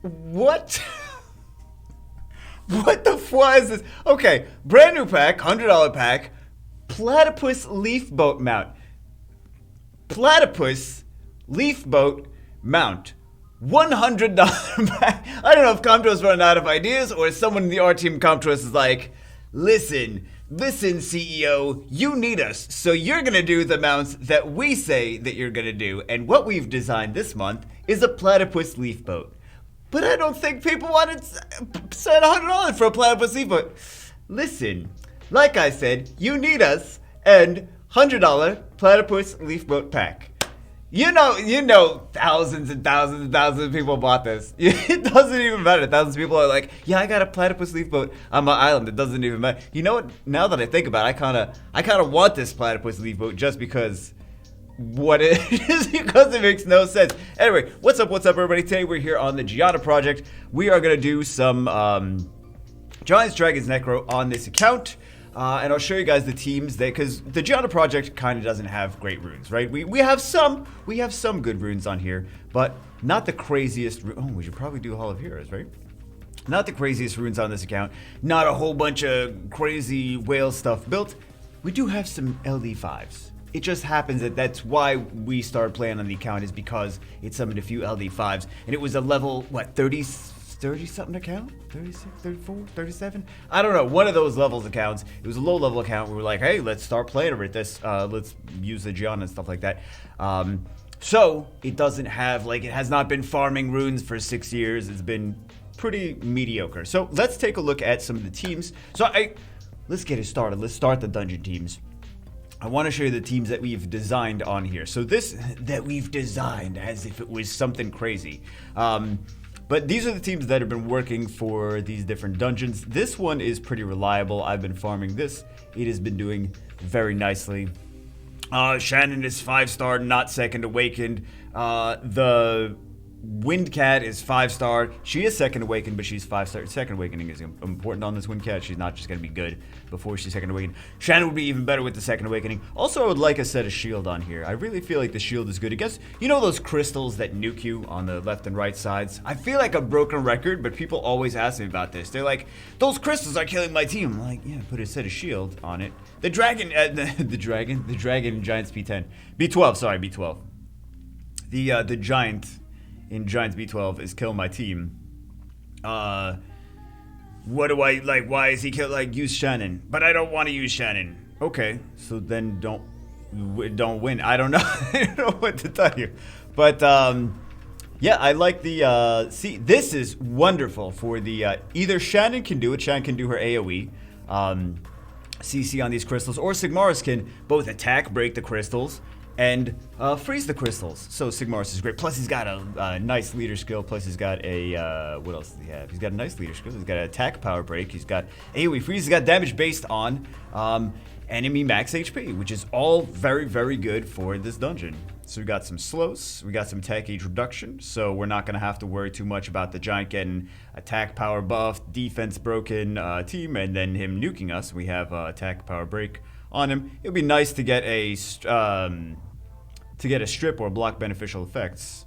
What? What the fuck is this? Okay, brand new pack, $100 pack, platypus leaf boat mount. Platypus leaf boat mount. $100 pack. I don't know if Comto's running out of ideas or someone in the art team Comtos is like, listen, CEO, you need us, so you're gonna do the mounts that we say that you're gonna do. And what we've designed this month is a platypus leaf boat. But I don't think people want to spend $100 for a platypus leaf boat. Listen, like I said, you need us, and $100 platypus leaf boat pack. You know, thousands and thousands and thousands of people bought this. It doesn't even matter. Thousands of people are like, yeah, I got a platypus leaf boat on my island. It doesn't even matter. You know what? Now that I think about it, I kind of want this platypus leaf boat just because because it makes no sense. Anyway, what's up, everybody? Today we're here on the Giana project. We are going to do some Giants, Dragons, Necro on this account. And I'll show you guys the teams that, because the Giana project kind of doesn't have great runes, right? We have some good runes on here, but not the craziest. Oh, we should probably do Hall of Heroes, right? Not the craziest runes on this account. Not a whole bunch of crazy whale stuff built. We do have some LD5s. It just happens that that's why we started playing on the account, is because it summoned a few LD5s, and it was a level, what, 30 something account? 36, 34, 37? I don't know, one of those levels accounts. It was a low level account. We were like, hey, let's start playing with this. Let's use the Giana and stuff like that. So it doesn't have, like, it has not been farming runes for 6 years. It's been pretty mediocre. So let's take a look at some of the teams. Let's get it started. Let's start the dungeon teams. I want to show you the teams that we've designed on here. So that we've designed as if it was something crazy. But these are the teams that have been working for these different dungeons. This one is pretty reliable. I've been farming this. It has been doing very nicely. Shannon is 5-star, not second awakened. The Windcat is 5-star. She is second awakened, but she's 5-star. Second awakening is important on this Windcat. She's not just going to be good before she's second awakened. Shannon would be even better with the second awakening. Also, I would like a set of shield on here. I really feel like the shield is good against, you know, those crystals that nuke you on the left and right sides. I feel like a broken record, but people always ask me about this. They're like, those crystals are killing my team. I'm like, yeah, put a set of shield on it. The dragon, the dragon in Giants B10. B12, sorry, B12. The giant in Giants B12 is killing my team. What do I, like, why is he kill, like, use Shannon? But I don't want to use Shannon. Okay, so then don't win. I don't know. I don't know what to tell you. But, yeah, I like the, see, this is wonderful for the, either Shannon can do it, Shannon can do her AoE, CC on these crystals, or Sigmaris can both attack, break the crystals, and freeze the crystals. So Sigmaris is great. Plus he's got a nice leader skill. Plus he's got a, what else does he have? He's got a nice leader skill. He's got an attack power break. He's got AoE freeze. He's got damage based on enemy max HP, which is all very, very good for this dungeon. So we got some slows. We got some attack age reduction. So we're not going to have to worry too much about the giant getting attack power buffed, defense broken team, and then him nuking us. We have attack power break on him. It would be nice to get a strip or block beneficial effects,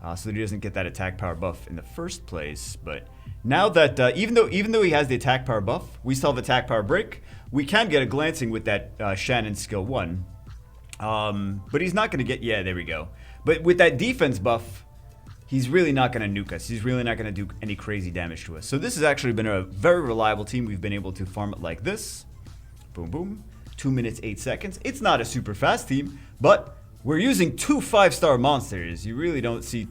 so that he doesn't get that attack power buff in the first place. But now that even though he has the attack power buff, we still have attack power break. We can get a glancing with that Shannon skill 1, but he's not going to get. Yeah, there we go. But with that defense buff, he's really not going to nuke us. He's really not going to do any crazy damage to us. So this has actually been a very reliable team. We've been able to farm it like this. Boom, boom. 2 minutes, 8 seconds. It's not a super fast team, but we're using 2 5-star monsters. You really don't see,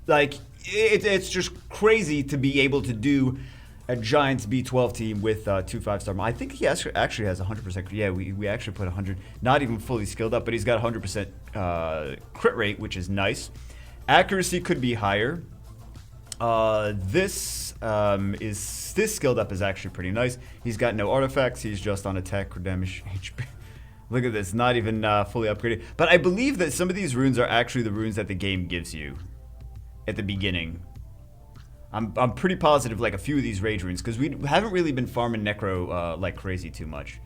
like, it's just crazy to be able to do a Giants B12 team with 2 5-star. I think he actually has 100%. Yeah, we actually put 100, not even fully skilled up, but he's got 100% crit rate, which is nice. Accuracy could be higher. This skilled up is actually pretty nice. He's got no artifacts. He's just on attack or damage HP. Look at this, not even fully upgraded. But I believe that some of these runes are actually the runes that the game gives you at the beginning. I'm pretty positive, like, a few of these rage runes, because we haven't really been farming Necro like crazy too much.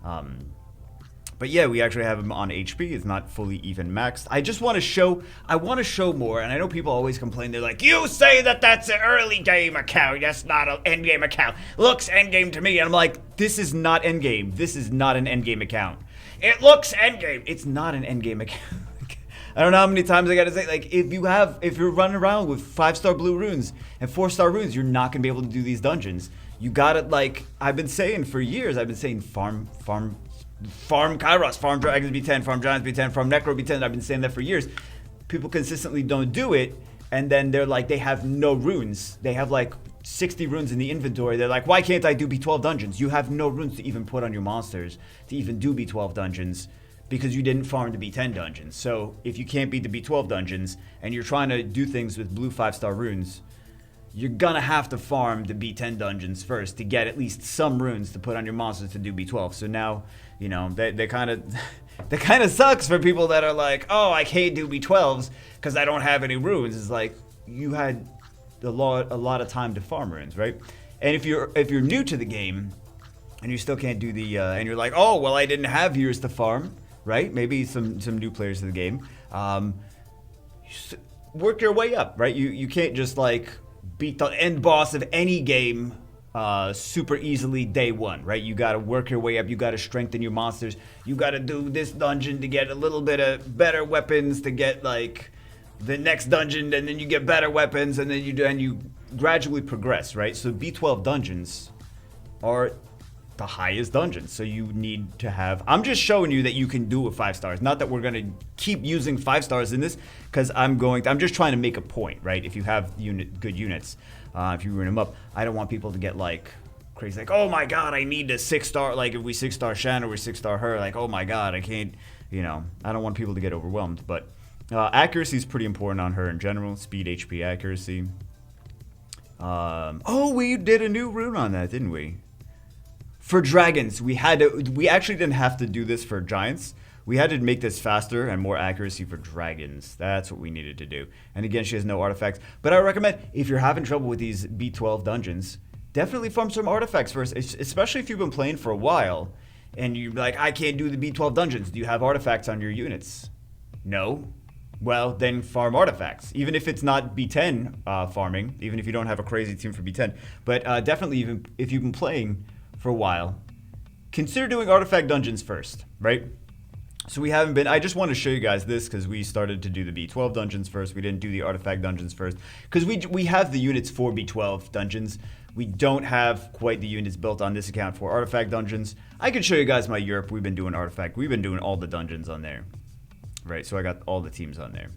But But yeah, we actually have him on HP. It's not fully even maxed. I just want to show, I want to show more. And I know people always complain. They're like, you say that that's an early game account. That's not an end game account. Looks end game to me. And I'm like, this is not end game. This is not an end game account. It looks end game. It's not an end game account. I don't know how many times I gotta say, like, if you're running around with 5-star blue runes and 4-star runes, you're not gonna be able to do these dungeons. You gotta, like, I've been saying for years, I've been saying farm Kairos, farm Dragons B10, farm Giants B10, farm Necro B10. I've been saying that for years. People consistently don't do it, and then they're like, they have no runes. They have like 60 runes in the inventory. They're like, why can't I do B12 dungeons? You have no runes to even put on your monsters to even do B12 dungeons, because you didn't farm the B10 dungeons. So if you can't beat the B12 dungeons and you're trying to do things with blue 5-star runes, you're gonna have to farm the B10 dungeons first to get at least some runes to put on your monsters to do B12. So now, you know, they kind of that kind of sucks for people that are like, oh, I can't do B12s because I don't have any runes. It's like, you had a lot of time to farm runes, right? And if you're new to the game and you still can't do the and you're like, oh, well, I didn't have years to farm, right? Maybe some new players to the game. Work your way up, right? You can't just like beat the end boss of any game super easily day one, right? You got to work your way up. You got to strengthen your monsters. You got to do this dungeon to get a little bit of better weapons to get like the next dungeon, and then you get better weapons, and then you gradually progress, right? So B12 dungeons are the highest dungeons, so you need to have. I'm just showing you that you can do it with 5 stars. Not that we're gonna keep using 5 stars in this, because I'm just trying to make a point, right? If you have good units, if you run them up, I don't want people to get like crazy, like, oh my god, I need a 6-star. Like if we 6-star Shan or we 6-star her, like, oh my god, I can't. You know, I don't want people to get overwhelmed. But accuracy is pretty important on her in general. Speed, HP, accuracy. Oh, we did a new rune on that, didn't we? For dragons, we actually didn't have to do this for giants. We had to make this faster and more accuracy for dragons. That's what we needed to do. And again, she has no artifacts. But I recommend, if you're having trouble with these B12 dungeons, definitely farm some artifacts first, especially if you've been playing for a while and you're like, I can't do the B12 dungeons. Do you have artifacts on your units? No. Well, then farm artifacts. Even if it's not B10 farming, even if you don't have a crazy team for B10. But definitely, even if you've been playing for a while, consider doing artifact dungeons first, right? So we haven't been, I just want to show you guys this because we started to do the B12 dungeons first. We didn't do the artifact dungeons first because we have the units for B12 dungeons. We don't have quite the units built on this account for artifact dungeons. I can show you guys my Europe. We've been doing artifact. We've been doing all the dungeons on there, right? So I got all the teams on there.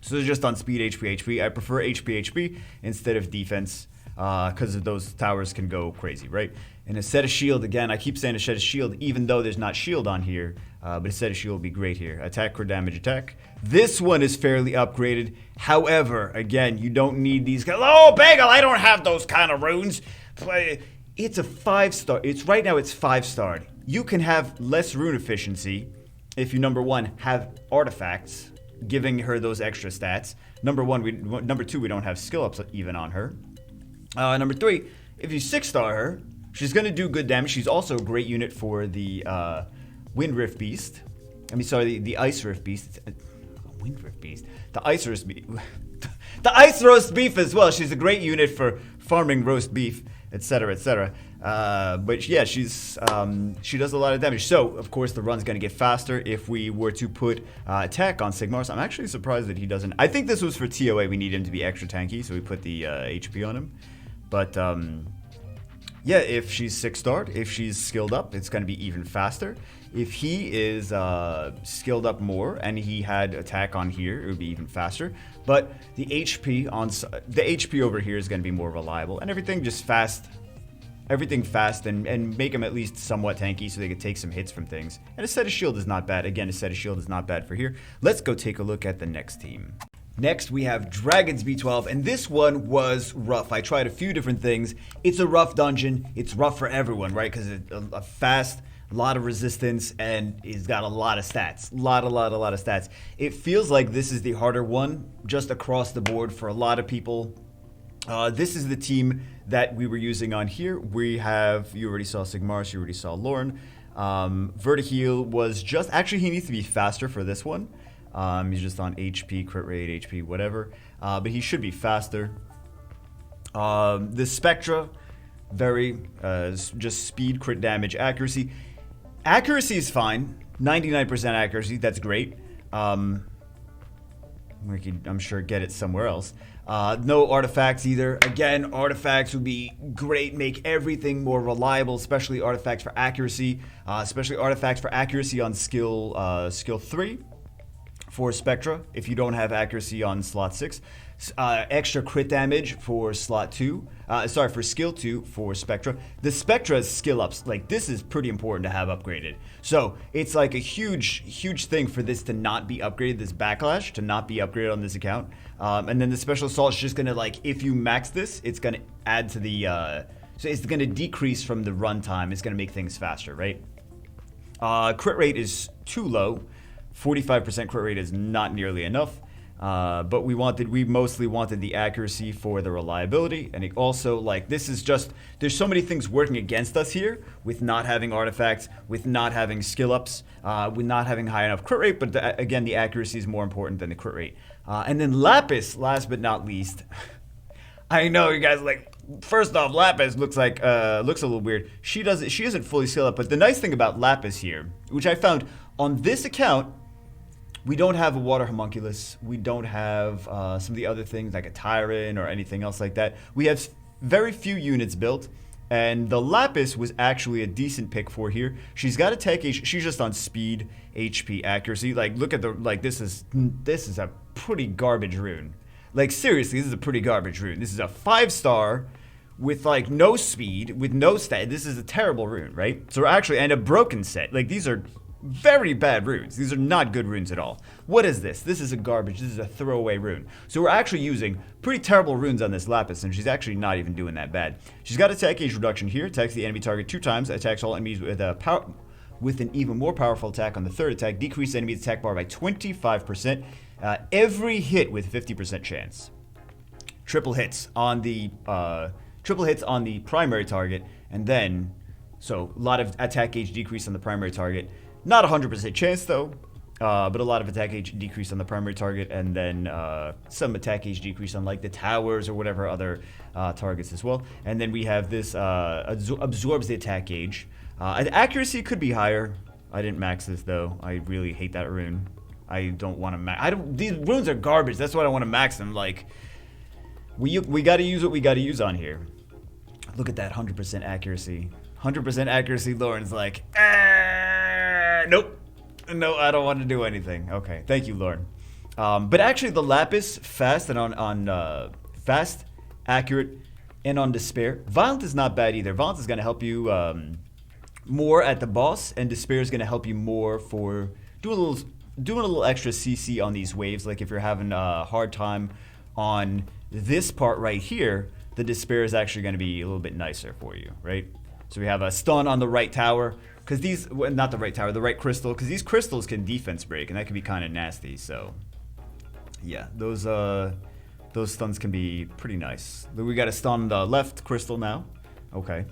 So just on speed, HP. I prefer HP instead of defense because those towers can go crazy, right? And a set of shield, again, I keep saying a set of shield, even though there's not shield on here, but a set of shield would be great here. Attack, crit damage, attack. This one is fairly upgraded. However, again, you don't need these guys. Oh, Bagel, I don't have those kind of runes. It's a 5-star. Right now it's 5-starred. You can have less rune efficiency if you, number one, have artifacts, giving her those extra stats. Number two, we don't have skill ups even on her. Number three, if you 6-star her, she's going to do good damage. She's also a great unit for the Wind Rift Beast. I mean, sorry, the Ice Rift Beast. Wind Rift Beast. The Ice Roast Beef. The Ice Roast Beef as well. She's a great unit for farming roast beef, etc., etc. But yeah, she does a lot of damage. So, of course, the run's going to get faster if we were to put attack on Sigmar's. I'm actually surprised that he doesn't. I think this was for TOA. We need him to be extra tanky, so we put the HP on him. But yeah, if she's 6-starred, if she's skilled up, it's going to be even faster. If he is skilled up more and he had attack on here, it would be even faster. But the HP over here is going to be more reliable, and everything just fast. Everything fast and make them at least somewhat tanky so they could take some hits from things. And a set of shield is not bad. Again, a set of shield is not bad for here. Let's go take a look at the next team. Next, we have Dragons B12, and this one was rough. I tried a few different things. It's a rough dungeon. It's rough for everyone, right? Because it's a fast, a lot of resistance, and it's got a lot of stats. A lot of stats. It feels like this is the harder one just across the board for a lot of people. This is the team that we were using on here. We have, you already saw Sigmar, you already saw Lauren. Vertiheal was just... Actually, he needs to be faster for this one. He's just on HP, crit rate, HP, whatever. But he should be faster. The Spectra, very... just speed, crit damage, accuracy. Accuracy is fine. 99% accuracy, that's great. We could, I'm sure, get it somewhere else. No artifacts either. Again, artifacts would be great, make everything more reliable, especially artifacts for accuracy. Especially artifacts for accuracy on skill 3 for Spectra, if you don't have accuracy on slot 6. Extra crit damage for slot 2. Sorry, for skill 2 for Spectra. The Spectra's skill ups, like, this is pretty important to have upgraded. So it's like a huge thing for this to not be upgraded, this backlash to not be upgraded on this account. And then the special assault is just gonna, like, if you max this, it's gonna add to the so it's gonna decrease from the runtime. It's gonna make things faster, right? Crit rate is too low. 45% crit rate is not nearly enough. But we mostly wanted the accuracy for the reliability, and it also, like, this is just, there's so many things working against us here with not having artifacts, with not having skill ups, with not having high enough crit rate, but again, the accuracy is more important than the crit rate. And then Lapis, last but not least. I know you guys, like, first off, Lapis looks like, looks a little weird. She isn't fully skill up, but the nice thing about Lapis here, which I found on this account, we don't have a water homunculus. We don't have some of the other things like a Tyrant or anything else like that. We have very few units built, and the Lapis was actually a decent pick for here. She's got attack H. She's just on speed, HP, accuracy. Like, look at the, like, this is a pretty garbage rune. Like, seriously, this is a pretty garbage rune. This is a 5-star with, like, no speed, with no stat. This is a terrible rune, right? So we're actually, and a broken set. Like, these are very bad runes. These are not good runes at all. What is this? This is a garbage. This is a throwaway rune. So we're actually using pretty terrible runes on this Lapis, and she's actually not even doing that bad. She's got attack age reduction here. Attacks the enemy target 2 times. Attacks all enemies with an even more powerful attack on the 3rd attack. Decrease enemy's attack bar by 25%. Every hit with 50% chance. Triple hits on the primary target, and then so a lot of attack gauge decrease on the primary target. Not 100% chance though, but a lot of attack gauge decrease on the primary target, and then some attack gauge decrease on, like, the towers or whatever other targets as well. And then we have this absorbs the attack gauge. Accuracy could be higher. I didn't max this though. I really hate that rune. I don't want to max. These runes are garbage. That's why I don't want to max them. Like, we got to use what we got to use on here. Look at that 100% accuracy. 100% accuracy. Lauren's like, nope. No, I don't want to do anything. Okay, thank you, Lauren. But actually, the Lapis, fast and on fast, accurate, and on Despair. Violent is not bad either. Violent is going to help you more at the boss, and Despair is going to help you more for doing a little extra CC on these waves. Like, if you're having a hard time on this part right here, the Despair is actually going to be a little bit nicer for you, right? So we have a stun on the right tower, because these, well, not the right tower, the right crystal, because these crystals can defense break, and that can be kind of nasty. So yeah, those stuns can be pretty nice. We got a stun on the left crystal now. Okay.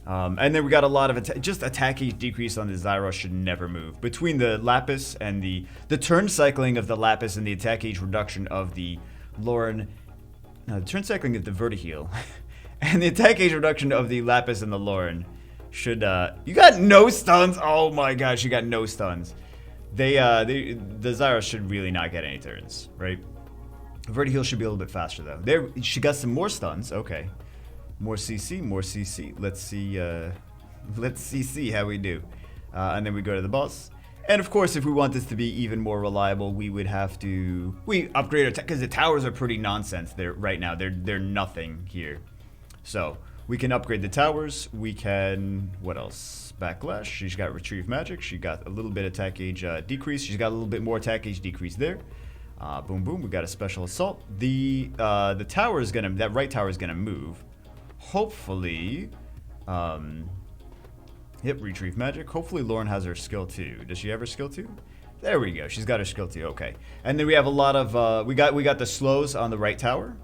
And then we got a lot of just attack age decrease on the Zyros should never move. Between the Lapis and the turn cycling of the Lapis and the attack age reduction of the Lauren, no, the turn cycling of the Vertiheal and the attack age reduction of the Lapis and the Lauren should, you got no stuns? Oh my gosh, you got no stuns. The Zyros should really not get any turns, right? Vertiheal should be a little bit faster though. There, she got some more stuns, okay. More CC, more CC. Let's see how we do. And then we go to the boss. And of course, if we want this to be even more reliable, we would have to upgrade our because the towers are pretty nonsense. They're right now. They're nothing here. So we can upgrade the towers. We can, what else? Backlash. She's got retrieve magic. She got a little bit attack age decrease. She's got a little bit more attack age decrease there. Boom boom. We got a special assault. The tower is gonna, that right tower is gonna move. Hopefully, hit retrieve magic. Hopefully Lauren has her skill 2. Does she have her skill 2? There we go. She's got her skill 2. Okay. And then we have a lot of we got the slows on the right tower.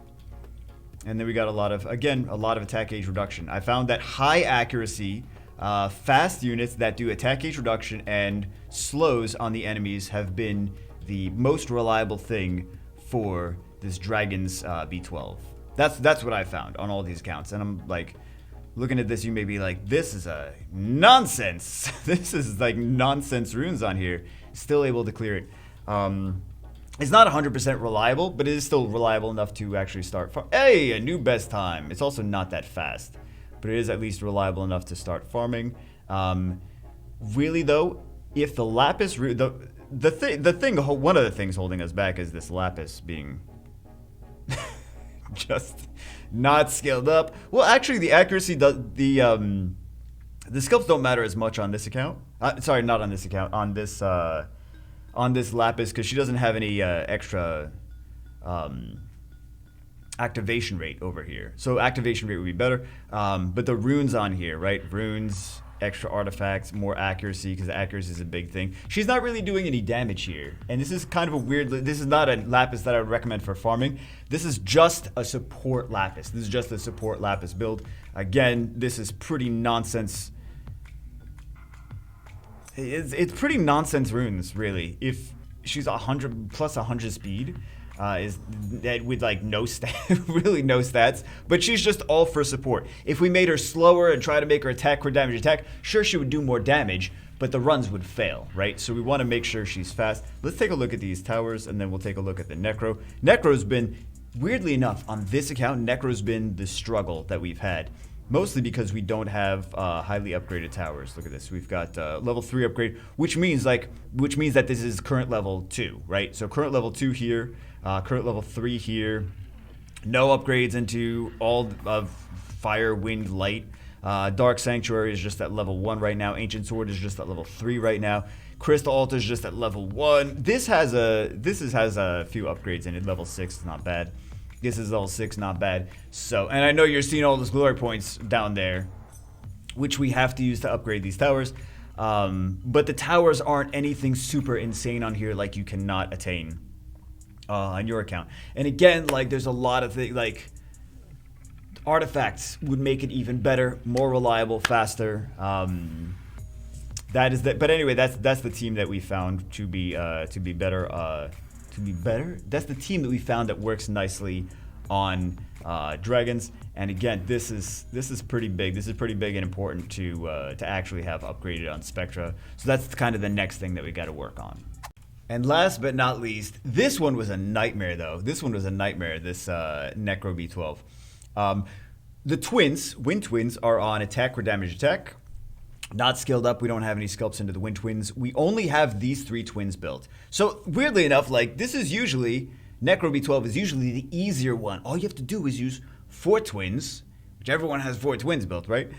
And then we got a lot of, again, a lot of attack age reduction. I found that high accuracy fast units that do attack gauge reduction and slows on the enemies have been the most reliable thing for this Dragon's B12. That's what I found on all these accounts. And I'm like, looking at this, you may be like, this is a nonsense. This is like nonsense runes on here. Still able to clear it. It's not 100% reliable, but it is still reliable enough to actually start. Hey, a new best time. It's also not that fast, but it is at least reliable enough to start farming. Really though, if the lapis, one of the things holding us back is this lapis being just not scaled up. Well, actually, the accuracy does the sculpts don't matter as much on this account. Sorry, not on this account. On this lapis, because she doesn't have any extra activation rate over here. So activation rate would be better. But the runes on here, right? Runes, extra artifacts, more accuracy, because accuracy is a big thing. She's not really doing any damage here. And this is kind of a weird, this is not a lapis that I would recommend for farming. This is just a support lapis. This is just a support lapis build. Again, this is pretty nonsense. It's pretty nonsense runes, really. If she's 100 plus 100 speed, is that with like no really no stats, but she's just all for support. If we made her slower and try to make her attack crit damage attack, sure she would do more damage, but the runs would fail, right? So we want to make sure she's fast. Let's take a look at these towers, and then we'll take a look at the Necro. Necro's been, weirdly enough, on this account, Necro's been the struggle that we've had. Mostly because we don't have highly upgraded towers. Look at this. We've got level 3 upgrade, which means that this is current level 2, right? So current level 2 here, current level 3 here. No upgrades into all of fire, wind, light. Dark Sanctuary is just at level 1 right now. Ancient Sword is just at level 3 right now. Crystal Altar is just at level 1. This has a few upgrades in it. Level 6 is not bad. This is level 6, not bad. So, and I know you're seeing all those glory points down there, which we have to use to upgrade these towers. But the towers aren't anything super insane on here, like you cannot attain on your account. And again, like there's a lot of things, like artifacts would make it even better, more reliable, faster. That is that. But anyway, that's the team that we found to be better. That's the team that we found that works nicely on dragons. And again, this is pretty big. This is pretty big and important to actually have upgraded on Spectra. So that's kind of the next thing that we got to work on. And last but not least, this one was a nightmare though. This one was a nightmare. This Necro B12. The twins, Wind Twins, are on attack or damage attack. Not skilled up. We don't have any sculpts into the Wind Twins. We only have these 3 twins built. So weirdly enough, like this is usually, Necro B12 is usually the easier one. All you have to do is use 4 twins, which everyone has 4 twins built, right?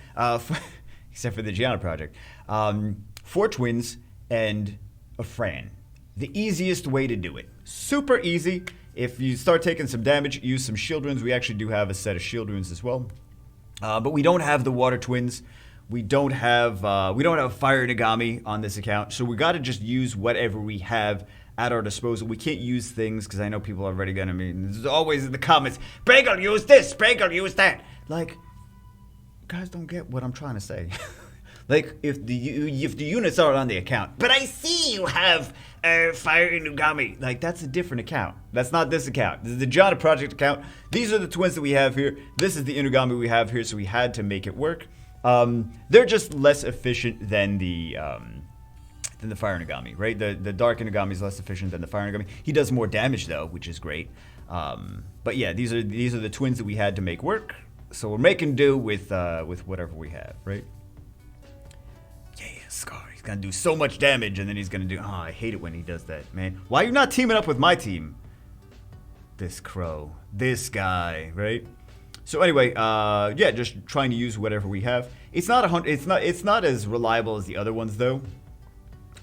Except for the Giana project. 4 twins and a Fran. The easiest way to do it. Super easy. If you start taking some damage, use some shield runes. We actually do have a set of shield runes as well. But we don't have the water twins. We don't have Fire Nagami on this account, so we got to just use whatever we have at our disposal. We can't use things because I know people are already gonna mean. There's always in the comments, Bagel, use this, Bagel, use that. Like, you guys don't get what I'm trying to say. Like, if the units are on the account, but I see you have Fire Nagami. Like, that's a different account. That's not this account. This is the Giana project account. These are the twins that we have here. This is the Inugami we have here, so we had to make it work. They're just less efficient than the Fire Nagami, right? The Dark Inugami is less efficient than the Fire Nagami. He does more damage though, which is great. But yeah, these are the twins that we had to make work. So we're making do with whatever we have, right? Yeah, Scar. He's gonna do so much damage, and then he's gonna do. Oh, I hate it when he does that, man. Why are you not teaming up with my team? This crow, this guy, right? So anyway, yeah, just trying to use whatever we have. It's not as reliable as the other ones though,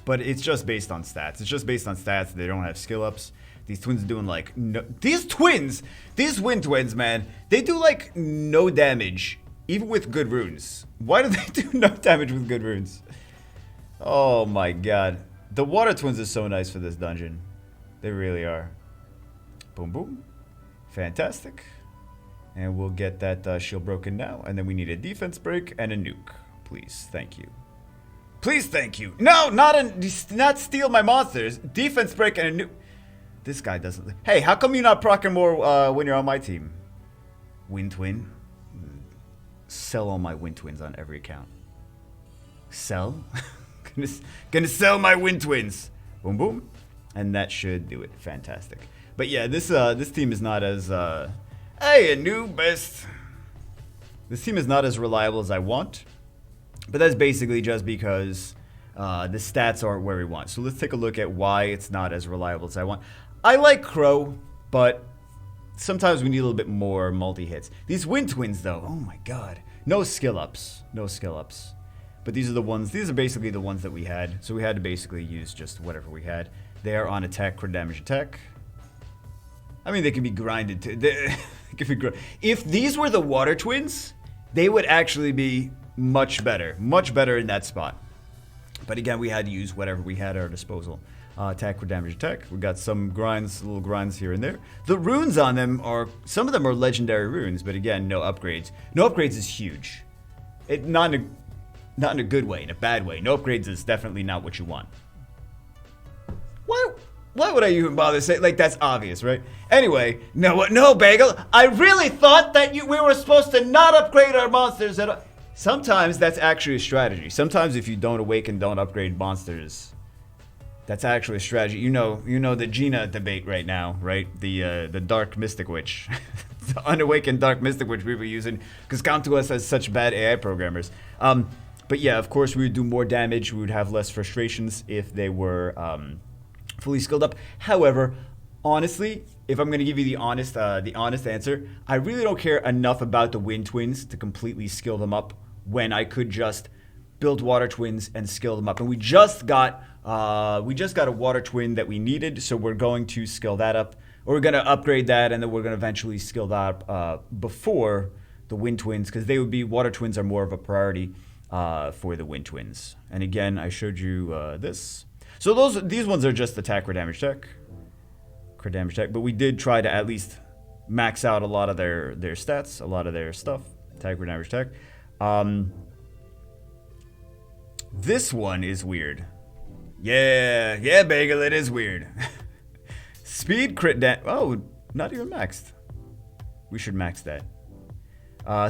but it's just based on stats. It's just based on stats. They don't have skill ups. These twins are doing like these Wind Twins, man, they do like no damage even with good runes. Why do they do no damage with good runes? Oh my god, the Water Twins are so nice for this dungeon. They really are. Boom, boom, fantastic. And we'll get that shield broken now. And then we need a defense break and a nuke. Please, thank you. Please, thank you. No, not steal my monsters. Defense break and a new... This guy doesn't... Hey, how come you're not proccing more when you're on my team? Wind Twin. Sell all my Wind Twins on every account. Sell? gonna sell my Wind Twins. Boom, boom. And that should do it. Fantastic. But yeah, this team is not as... Hey, a new best... This team is not as reliable as I want. But that's basically just because the stats aren't where we want. So let's take a look at why it's not as reliable as I want. I like Crow, but sometimes we need a little bit more multi-hits. These Wind Twins, though, oh my god. No skill-ups. No skill-ups. But these are basically the ones that we had. So we had to basically use just whatever we had. They are on attack, crit damage attack. I mean, they can be grinded too. If these were the Water Twins, they would actually be... much better in that spot. But again, we had to use whatever we had at our disposal. Attack for damage attack. We got some grinds, little grinds here and there. The runes on them are, some of them are legendary runes, but again, no upgrades. No upgrades is huge. Not in a good way, in a bad way. No upgrades is definitely not what you want. Why would I even bother saying, like, that's obvious, right? Anyway, no, Bagel. I really thought that we were supposed to not upgrade our monsters at all. Sometimes that's actually a strategy. Sometimes if you don't awaken, don't upgrade monsters, that's actually a strategy. You know the Giana debate right now, right? The Dark Mystic Witch, the unawakened Dark Mystic Witch we were using because count to us as such bad AI programmers. But yeah, of course we would do more damage. We would have less frustrations if they were fully skilled up. However, honestly, if I'm going to give you the honest answer, I really don't care enough about the Wind Twins to completely skill them up when I could just build Water Twins and skill them up. And we just got a Water Twin that we needed, so we're going to skill that up. Or we're going to upgrade that, and then we're going to eventually skill that up before the Wind Twins, because Water Twins are more of a priority for the Wind Twins. And again, I showed you this. So these ones are just attack or damage check. Crit damage check, but we did try to at least max out a lot of their stats, a lot of their stuff. Attack or damage check. This one is weird. Yeah, Bagel, it is weird. Speed, crit damage. Oh, not even maxed. We should max that.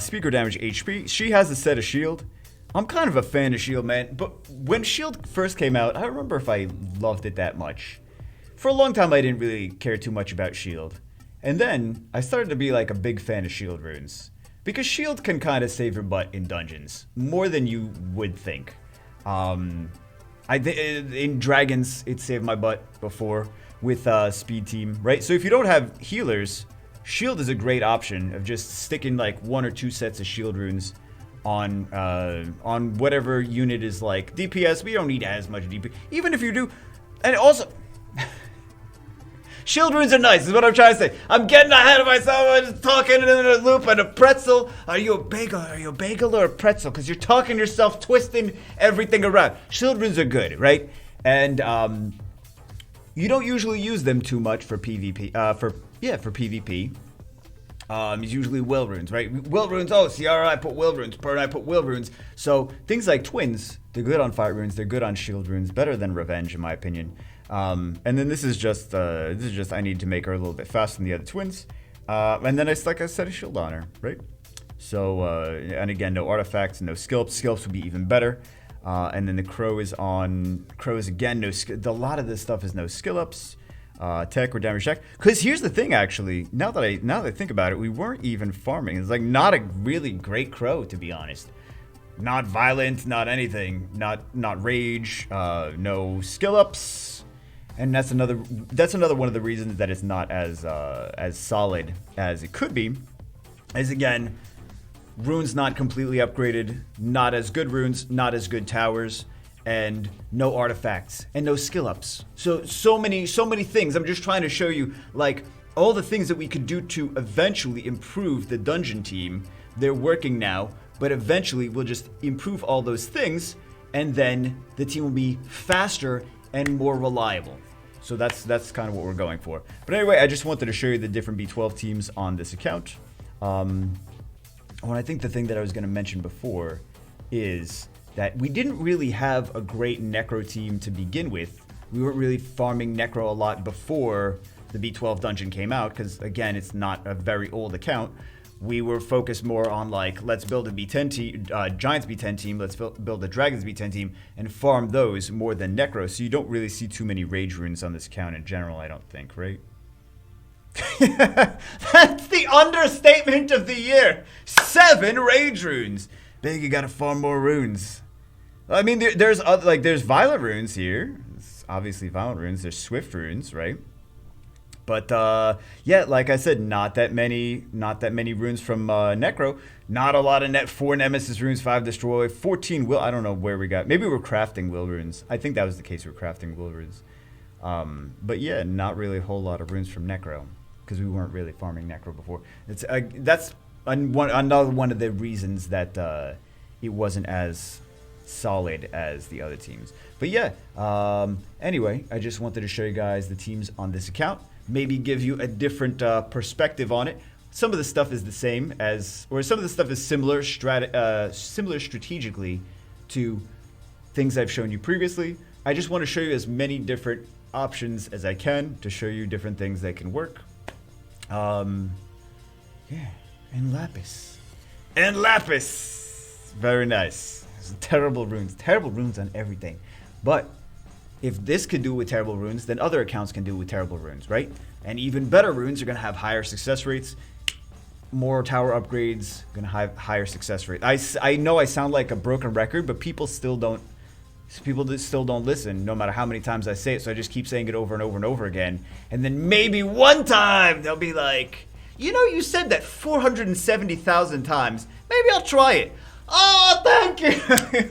Speed, crit damage, HP. She has a set of shield. I'm kind of a fan of shield, man. But when shield first came out, I don't remember if I loved it that much. For a long time, I didn't really care too much about shield. And then, I started to be like a big fan of shield runes. Because shield can kind of save your butt in dungeons. More than you would think. In Dragons, it saved my butt before with Speed Team, right? So if you don't have healers, shield is a great option of just sticking like 1 or 2 sets of shield runes on whatever unit is like DPS. We don't need as much DPS. Even if you do, and also... Shield runes are nice, is what I'm trying to say. I'm getting ahead of myself. I'm just talking in a loop and a pretzel. Are you a bagel? Are you a bagel or a pretzel? Because you're talking yourself, twisting everything around. Shield runes are good, right? And you don't usually use them too much for PvP. For PvP. It's usually will runes, right? Will runes. Oh, Ciara, I put will runes. Pern, I put will runes. So things like twins, they're good on fight runes. They're good on shield runes. Better than revenge, in my opinion. And then this is just I need to make her a little bit faster than the other twins. And then like I said, a shield on her, right? So and again, no artifacts, no skill ups. Skill ups would be even better. And then the crow is again no skill. A lot of this stuff is no skill ups. Tech or damage check. Because here's the thing, actually. Now that I think about it, we weren't even farming. It's like not a really great crow, to be honest. Not violent, not anything. Not rage. No skill ups. And that's another one of the reasons that it's not as solid as it could be. Is again, runes not completely upgraded, not as good runes, not as good towers. And no artifacts and no skill ups. So many things. I'm just trying to show you like all the things that we could do to eventually improve the dungeon team. They're working now, but eventually we'll just improve all those things, and then the team will be faster and more reliable. So that's kind of what we're going for. But anyway, I just wanted to show you the different B12 teams on this account. I think the thing that I was going to mention before is that we didn't really have a great Necro team to begin with. We weren't really farming Necro a lot before the B12 dungeon came out, because again, it's not a very old account. We were focused more on like, let's build a B10 team, Giants B10 team, let's build a Dragons B10 team, and farm those more than Necro. So you don't really see too many rage runes on this account in general, I don't think, right? That's the understatement of the year. 7 rage runes. Big, you gotta farm more runes. I mean, there's other, like, there's violent runes here. It's obviously violent runes. There's swift runes, right? But yeah, like I said, not that many runes from Necro. Not a lot of 4 Nemesis runes, 5 Destroy, 14 Will. I don't know where we got. Maybe we're crafting Will runes. I think that was the case. We were crafting Will runes. But yeah, not really a whole lot of runes from Necro, because we weren't really farming Necro before. It's that's another one of the reasons that it wasn't as solid as the other teams. But yeah, anyway, I just wanted to show you guys the teams on this account. Maybe give you a different perspective on it. Some of the stuff is the same as, or some of the stuff is similar strategically to things I've shown you previously. I just want to show you as many different options as I can to show you different things that can work. Yeah, and Lapis. And Lapis! Very nice. Terrible runes on everything. But if this could do it with terrible runes, then other accounts can do it with terrible runes, right? And even better runes are going to have higher success rates, more tower upgrades, going to have higher success rate. I know I sound like a broken record, but people still don't listen, no matter how many times I say it. So I just keep saying it over and over and over again. And then maybe one time they'll be like, you know, you said that 470,000 times. Maybe I'll try it. Oh, thank you.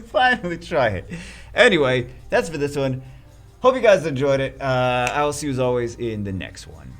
Finally try it. Anyway, that's for this one. Hope you guys enjoyed it. I will see you as always in the next one.